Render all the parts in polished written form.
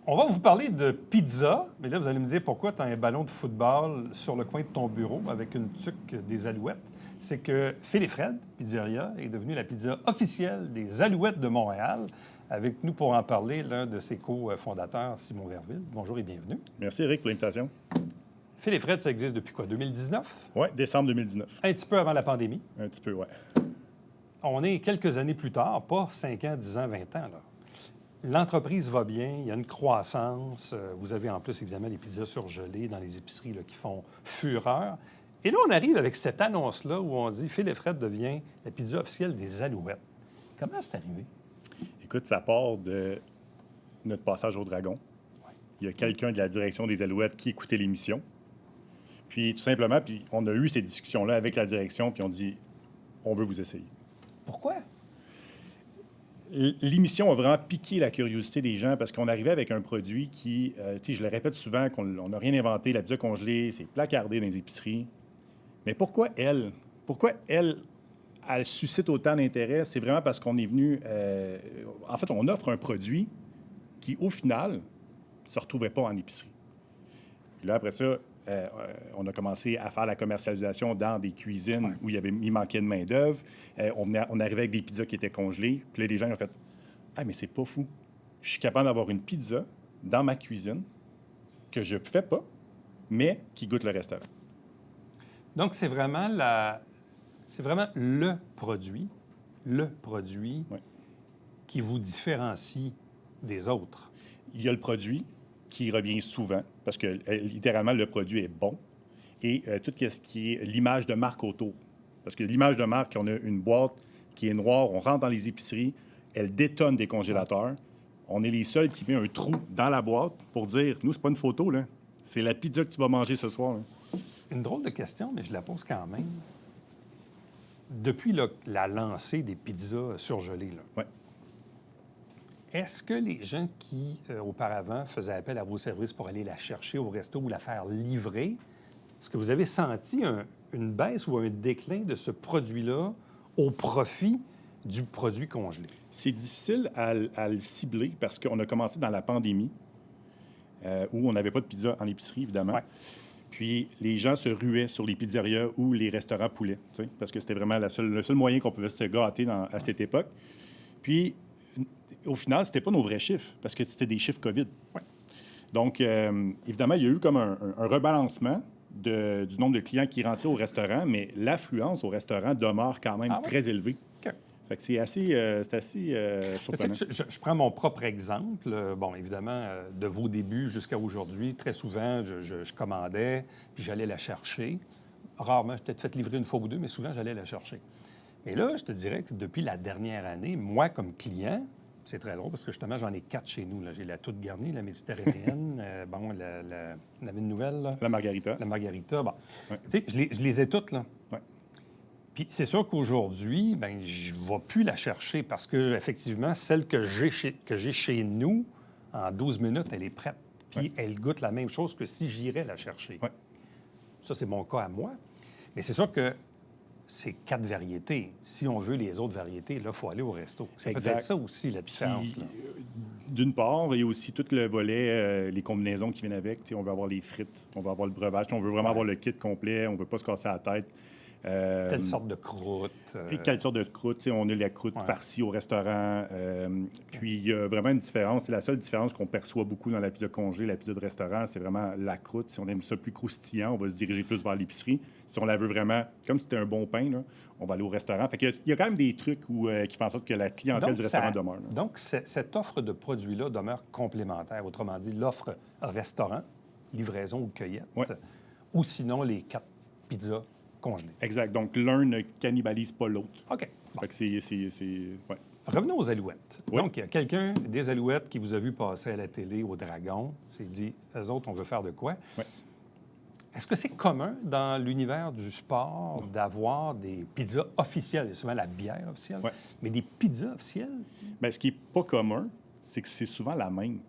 On va vous parler de pizza, mais là, vous allez me dire pourquoi tu as un ballon de football sur le coin de ton bureau avec une tuque des Alouettes. C'est que Phil et Fred Pizzeria est devenue la pizza officielle des Alouettes de Montréal. Avec nous pour en parler, l'un de ses co-fondateurs, Simon Verville. Bonjour et bienvenue. Merci, Eric, pour l'invitation. Phil et Fred, ça existe depuis quoi, 2019? Oui, décembre 2019. Un petit peu avant la pandémie. Un petit peu, oui. On est quelques années plus tard, pas 5 ans, 10 ans, 20 ans, là. L'entreprise va bien, il y a une croissance. Vous avez en plus, évidemment, les pizzas surgelées dans les épiceries là, qui font fureur. Et là, on arrive avec cette annonce-là où on dit Phil et Fred devient la pizza officielle des Alouettes. Comment c'est arrivé? Écoute, ça part de notre passage au Dragon. Il y a quelqu'un de la direction des Alouettes qui écoutait l'émission. Puis, tout simplement, puis on a eu ces discussions-là avec la direction, puis on dit on veut vous essayer. Pourquoi? L'émission a vraiment piqué la curiosité des gens parce qu'on arrivait avec un produit qui, tu sais, je le répète souvent, qu'on n'a rien inventé, la pizza congelée, c'est placardé dans les épiceries. Mais pourquoi elle, elle suscite autant d'intérêt? C'est vraiment parce qu'on est venu... en fait, on offre un produit qui, au final, ne se retrouvait pas en épicerie. Puis là, après ça, on a commencé à faire la commercialisation dans des cuisines où il manquait de main-d'œuvre. On arrivait avec des pizzas qui étaient congelées. Puis là, les gens ont fait « Ah, mais c'est pas fou. Je suis capable d'avoir une pizza dans ma cuisine que je ne fais pas, mais qui goûte le restaurant. » Donc, c'est vraiment le produit Oui. qui vous différencie des autres. Il y a le produit qui revient souvent, parce que littéralement, le produit est bon, et tout ce qui est l'image de marque autour. Parce que l'image de marque, on a une boîte qui est noire, on rentre dans les épiceries, elle détonne des congélateurs. On est les seuls qui met un trou dans la boîte pour dire, nous, c'est pas une photo, là. C'est la pizza que tu vas manger ce soir. Là. Une drôle de question, mais je la pose quand même. Depuis la lancée des pizzas surgelées, là, Ouais. est-ce que les gens qui, auparavant, faisaient appel à vos services pour aller la chercher au resto ou la faire livrer, est-ce que vous avez senti une baisse ou un déclin de ce produit-là au profit du produit congelé? C'est difficile à le cibler parce qu'on a commencé dans la pandémie où on n'avait pas de pizza en épicerie, évidemment. Ouais. Puis les gens se ruaient sur les pizzerias ou les restaurants poulets, parce que c'était vraiment le seul moyen qu'on pouvait se gâter à cette époque. Puis, au final, c'était pas nos vrais chiffres, parce que c'était des chiffres COVID. Ouais. Donc, évidemment, il y a eu comme un rebalancement du nombre de clients qui rentraient au restaurant, mais l'affluence au restaurant demeure quand même très élevée. OK. Fait que c'est assez surprenant. Je prends mon propre exemple. Bon, évidemment, de vos débuts jusqu'à aujourd'hui, très souvent, je commandais, puis j'allais la chercher. Rarement, je peut-être fait livrer une fois ou deux, mais souvent, j'allais la chercher. Mais là, je te dirais que depuis la dernière année, moi, comme client, c'est très drôle parce que justement, j'en ai 4 chez nous. Là. J'ai la toute garnie, la méditerranéenne, la ville nouvelle. Là. La margarita. La margarita. Bon. Ouais. Tu sais, je les ai toutes, là. Ouais. Puis c'est sûr qu'aujourd'hui, ben je ne vais plus la chercher parce que effectivement, celle que j'ai chez nous, en 12 minutes, elle est prête. Puis elle goûte la même chose que si j'irais la chercher. Ouais. Ça, c'est mon cas à moi. Mais c'est sûr que c'est 4 variétés. Si on veut les autres variétés, là, il faut aller au resto. C'est peut-être ça aussi, la différence. Puis, d'une part, il y a aussi tout le volet, les combinaisons qui viennent avec. T'sais, on veut avoir les frites, on veut avoir le breuvage, on veut vraiment avoir le kit complet, on ne veut pas se casser la tête. Quelle sorte de croûte? Et quelle sorte de croûte? On a la croûte farcie au restaurant. Puis, il y a vraiment une différence. C'est la seule différence qu'on perçoit beaucoup dans la pizza congelée, la pizza de restaurant, c'est vraiment la croûte. Si on aime ça plus croustillant, on va se diriger plus vers l'épicerie. Si on la veut vraiment, comme si c'était un bon pain, là, on va aller au restaurant. Fait qu'il y a quand même des trucs qui font en sorte que la clientèle du restaurant demeure. Là. Donc, cette offre de produits-là demeure complémentaire. Autrement dit, l'offre restaurant, livraison ou cueillette, ou sinon les 4 pizzas congelées. Exact. Donc, l'un ne cannibalise pas l'autre. OK. Bon. Fait que c'est. Revenons aux Alouettes. Oui. Donc, il y a quelqu'un des Alouettes qui vous a vu passer à la télé au Dragon, s'est dit, eux autres, on veut faire de quoi? Oui. Est-ce que c'est commun dans l'univers du sport d'avoir des pizzas officielles? Il y a souvent la bière officielle, mais des pizzas officielles? Bien, ce qui n'est pas commun, c'est que c'est souvent la même.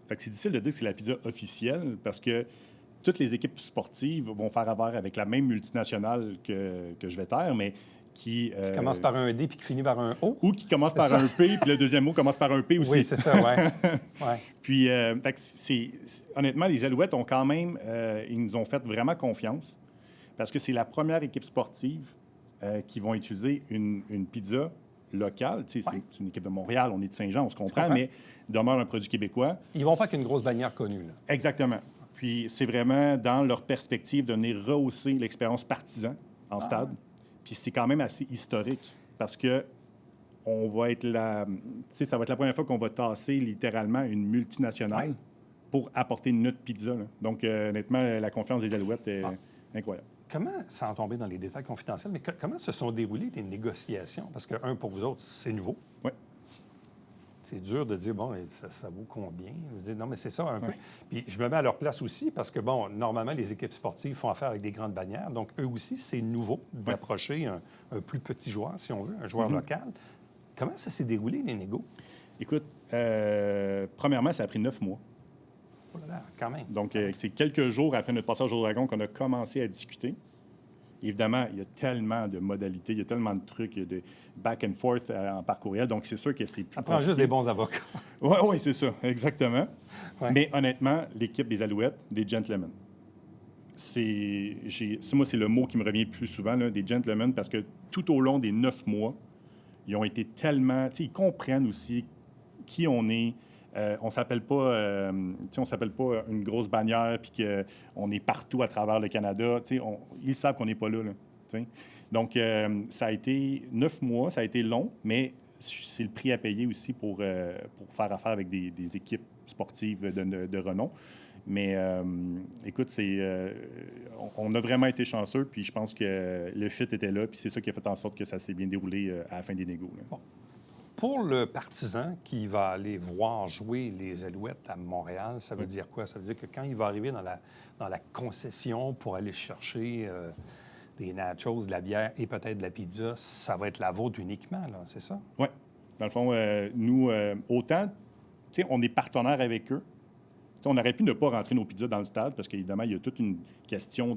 Fait que c'est difficile de dire que c'est la pizza officielle parce que toutes les équipes sportives vont faire affaire avec la même multinationale que je vais taire, mais qui commence par un D puis qui finit par un O. Ou qui commence par un P, puis le deuxième mot commence par un P aussi. Oui, c'est ça, ouais. Puis, fait que honnêtement, les Alouettes ont quand même, ils nous ont fait vraiment confiance parce que c'est la première équipe sportive qui vont utiliser une pizza locale. Tu sais, c'est une équipe de Montréal, on est de Saint-Jean, on se comprend, mais demeure un produit québécois. Ils vont pas avec une grosse bannière connue, là. Exactement. Puis, c'est vraiment dans leur perspective de venir rehausser l'expérience partisan en stade. Puis c'est quand même assez historique parce que on va être ça va être la première fois qu'on va tasser littéralement une multinationale pour apporter notre pizza. Là. Donc, honnêtement, la confiance des Alouettes est incroyable. Comment, sans tomber dans les détails confidentiels, mais comment se sont déroulées les négociations? Parce que, pour vous autres, c'est nouveau. Oui. C'est dur de dire, bon, ça vaut combien? Vous dites, non, mais c'est ça un peu. Puis je me mets à leur place aussi parce que, bon, normalement, les équipes sportives font affaire avec des grandes bannières. Donc, eux aussi, c'est nouveau d'approcher un plus petit joueur, si on veut, un joueur local. Comment ça s'est déroulé, les négos? Écoute, premièrement, ça a pris 9 mois. Oh là là, quand même. Donc, c'est quelques jours après notre passage au Dragon qu'on a commencé à discuter. Évidemment, il y a tellement de modalités, il y a tellement de trucs, il y a de back and forth en parcouriel. Donc, c'est sûr que c'est plus. Ça prend juste des bons avocats. Oui, c'est ça, exactement. Ouais. Mais honnêtement, l'équipe des Alouettes, des gentlemen. Moi, c'est le mot qui me revient le plus souvent, là, des gentlemen, parce que tout au long des 9 mois, ils ont été tellement. Ils comprennent aussi qui on est. On s'appelle pas, on s'appelle pas une grosse bannière puis qu'on est partout à travers le Canada. Ils savent qu'on n'est pas là. Donc, ça a été 9 mois, ça a été long, mais c'est le prix à payer aussi pour faire affaire avec des équipes sportives de renom. Mais écoute, on a vraiment été chanceux, puis je pense que le fit était là, puis c'est ça qui a fait en sorte que ça s'est bien déroulé à la fin des négos. Bon. Pour le partisan qui va aller voir jouer les Alouettes à Montréal, ça veut dire quoi? Ça veut dire que quand il va arriver dans la concession pour aller chercher des nachos, de la bière et peut-être de la pizza, ça va être la vôtre uniquement, là, c'est ça? Oui. Dans le fond, nous, autant, on est partenaire avec eux. On aurait pu ne pas rentrer nos pizzas dans le stade parce qu'évidemment, il y a toute une question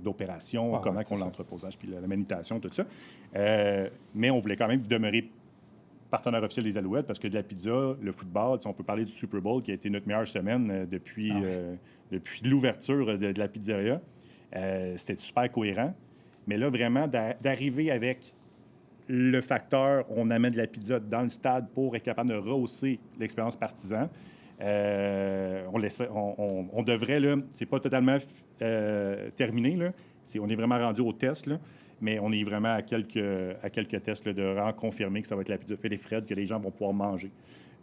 d'opération, comment qu'on l'entreposage, puis la manutention, tout ça. Mais on voulait quand même demeurer partenaire officiel des Alouettes parce que de la pizza, le football, on peut parler du Super Bowl qui a été notre meilleure semaine depuis l'ouverture de la pizzeria. C'était super cohérent. Mais là, vraiment, d'arriver avec le facteur, on amène de la pizza dans le stade pour être capable de rehausser l'expérience partisan. On devrait, là, c'est pas totalement terminé, là. On est vraiment rendu au test, là, mais on est vraiment à quelques tests là, de vraiment confirmer que ça va être la pizza Phil et Fred que les gens vont pouvoir manger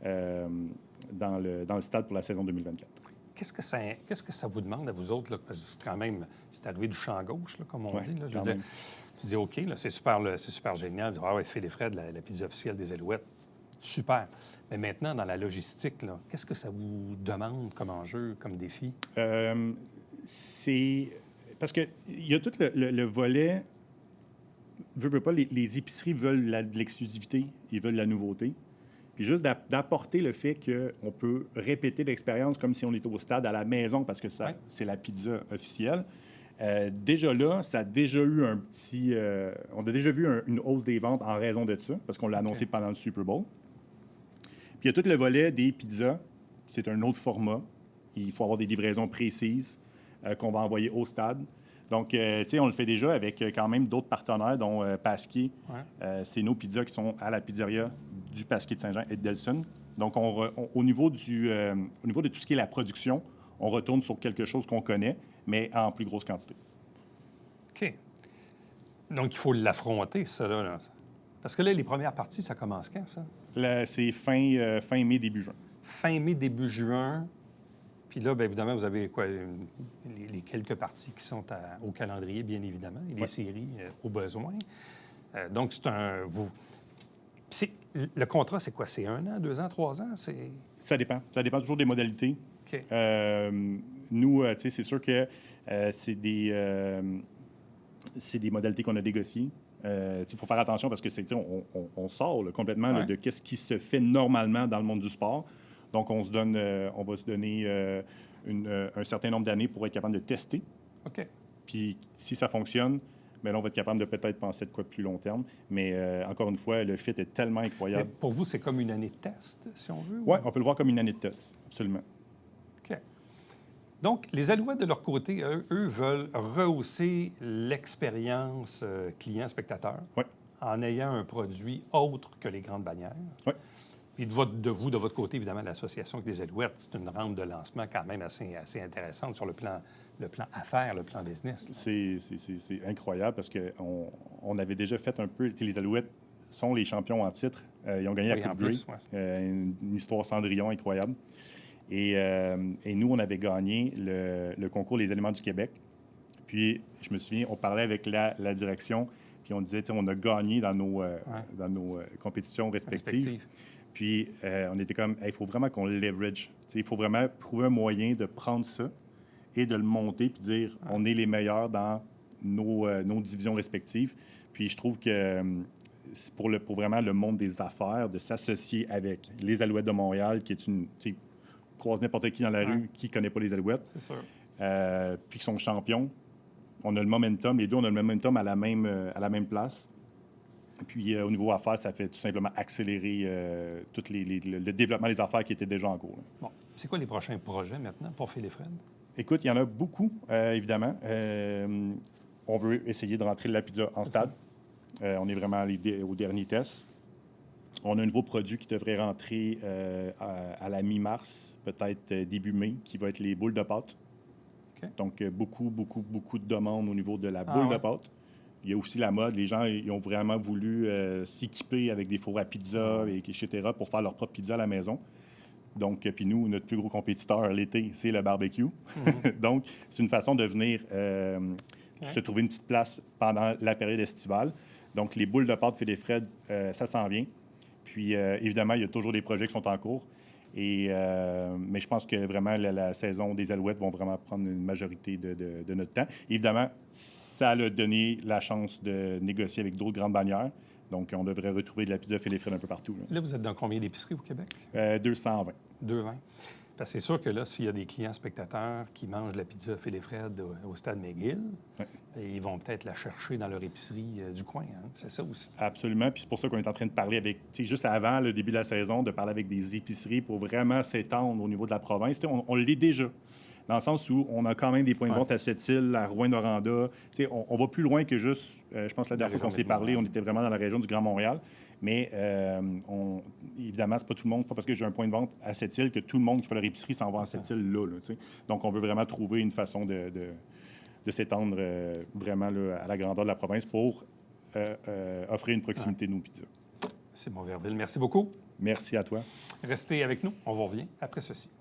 dans le stade pour la saison 2024. Qu'est-ce que ça vous demande à vous autres? Là? Parce que quand même, c'est arrivé du champ gauche, là, comme on dit. Là. Je veux dire, tu dis, OK, là, c'est super génial. Ah ouais, Phil et Fred, la pizza officielle des Alouettes. Super. Mais maintenant, dans la logistique, là, qu'est-ce que ça vous demande comme enjeu, comme défi? C'est... Parce qu'il y a tout le volet... Veux pas, les épiceries veulent de l'exclusivité, ils veulent de la nouveauté. Puis juste d'apporter le fait qu'on peut répéter l'expérience comme si on était au stade à la maison parce que c'est la pizza officielle. Déjà là, ça a déjà eu un petit... on a déjà vu une hausse des ventes en raison de ça parce qu'on l'a annoncé pendant le Super Bowl. Puis il y a tout le volet des pizzas, c'est un autre format. Il faut avoir des livraisons précises qu'on va envoyer au stade. Donc, tu sais, on le fait déjà avec quand même d'autres partenaires, dont Pasquier. C'est nos pizzas qui sont à la pizzeria du Pasquier de Saint-Jean et de Delson. Donc, au niveau de tout ce qui est la production, on retourne sur quelque chose qu'on connaît, mais en plus grosse quantité. OK. Donc, il faut l'affronter, ça, là. Parce que là, les premières parties, ça commence quand, ça? C'est fin mai, début juin. Fin mai, début juin. Puis là, bien évidemment, vous avez quoi, les quelques parties qui sont au calendrier, bien évidemment, et les séries au besoin. Donc, le contrat, c'est quoi? C'est 1 an, 2 ans, 3 ans? Ça dépend. Ça dépend toujours des modalités. OK. Nous, tu sais, c'est sûr que c'est des modalités qu'on a négociées. Il faut faire attention parce que on sort là, complètement là, de ce qui se fait normalement dans le monde du sport. Donc, on va se donner un certain nombre d'années pour être capable de tester. OK. Puis, si ça fonctionne, mais là, on va être capable de peut-être penser de quoi de plus long terme. Mais encore une fois, le fit est tellement Mais incroyable. pour vous, c'est comme une année de test, si on veut? Oui, on peut le voir comme une année de test, absolument. OK. Donc, les Alouettes, de leur côté, eux veulent rehausser l'expérience client-spectateur Oui. en ayant un produit autre que les grandes bannières. Oui. Puis de votre côté, évidemment, l'association avec les Alouettes, c'est une rampe de lancement quand même assez intéressante sur le plan affaires, le plan business. C'est incroyable parce qu'on avait déjà fait un peu... Les Alouettes sont les champions en titre. Ils ont gagné la Coupe Grey. Une histoire Cendrillon incroyable. Et nous, on avait gagné le concours Les Aliments du Québec. Puis, je me souviens, on parlait avec la direction, puis on disait, on a gagné dans nos compétitions respectives. Puis, on était comme, il faut vraiment qu'on le leverage. Il faut vraiment trouver un moyen de prendre ça et de le monter, puis dire, on est les meilleurs dans nos divisions respectives. Puis, je trouve que c'est pour vraiment le monde des affaires, de s'associer avec les Alouettes de Montréal, qui est une... croise n'importe qui dans la rue qui ne connaît pas les Alouettes, C'est sûr. puis qui sont champions. On a le momentum, les deux, on a le momentum à la même place. Puis au niveau affaires, ça fait tout simplement accélérer tout le développement des affaires qui étaient déjà en cours. Là. Bon. C'est quoi les prochains projets maintenant pour Phil et Fred? Écoute, il y en a beaucoup, évidemment. On veut essayer de rentrer la pizza en stade. On est vraiment au dernier test. On a un nouveau produit qui devrait rentrer à la mi-mars, peut-être début mai, qui va être les boules de pâte. Okay. Donc, beaucoup de demandes au niveau de la boule de pâte. Il y a aussi la mode. Les gens ils ont vraiment voulu s'équiper avec des fours à pizza, etc., pour faire leur propre pizza à la maison. Donc, puis nous, notre plus gros compétiteur l'été, c'est le barbecue. Donc, c'est une façon de venir se trouver une petite place pendant la période estivale. Donc, les boules de pâte Phil et Fred, ça s'en vient. Puis, évidemment, il y a toujours des projets qui sont en cours. Mais je pense que vraiment, la saison des Alouettes vont vraiment prendre une majorité de notre temps. Évidemment, ça a donné la chance de négocier avec d'autres grandes bannières. Donc, on devrait retrouver de la pizza Phil et Fred un peu partout. Là, vous êtes dans combien d'épiceries au Québec? 220. 220. Parce que c'est sûr que là, s'il y a des clients spectateurs qui mangent la pizza Phil et Fred au stade McGill, ils vont peut-être la chercher dans leur épicerie du coin. Hein? C'est ça aussi. Absolument. Puis c'est pour ça qu'on est en train de parler avec, juste avant le début de la saison, de parler avec des épiceries pour vraiment s'étendre au niveau de la province. On l'est déjà. Dans le sens où on a quand même des points de vente à Sept-Îles, à Rouyn-Noranda. On va plus loin que juste, je pense que la dernière fois qu'on s'est parlé, on était vraiment dans la région du Grand Montréal. Mais évidemment, c'est pas tout le monde, pas parce que j'ai un point de vente à Sept-Îles que tout le monde qui fait leur épicerie s'en va à Sept-Îles là. Donc, on veut vraiment trouver une façon de s'étendre vraiment là, à la grandeur de la province pour offrir une proximité de nos pizzas. Simon Verville, merci beaucoup. Merci à toi. Restez avec nous. On vous revient après ceci.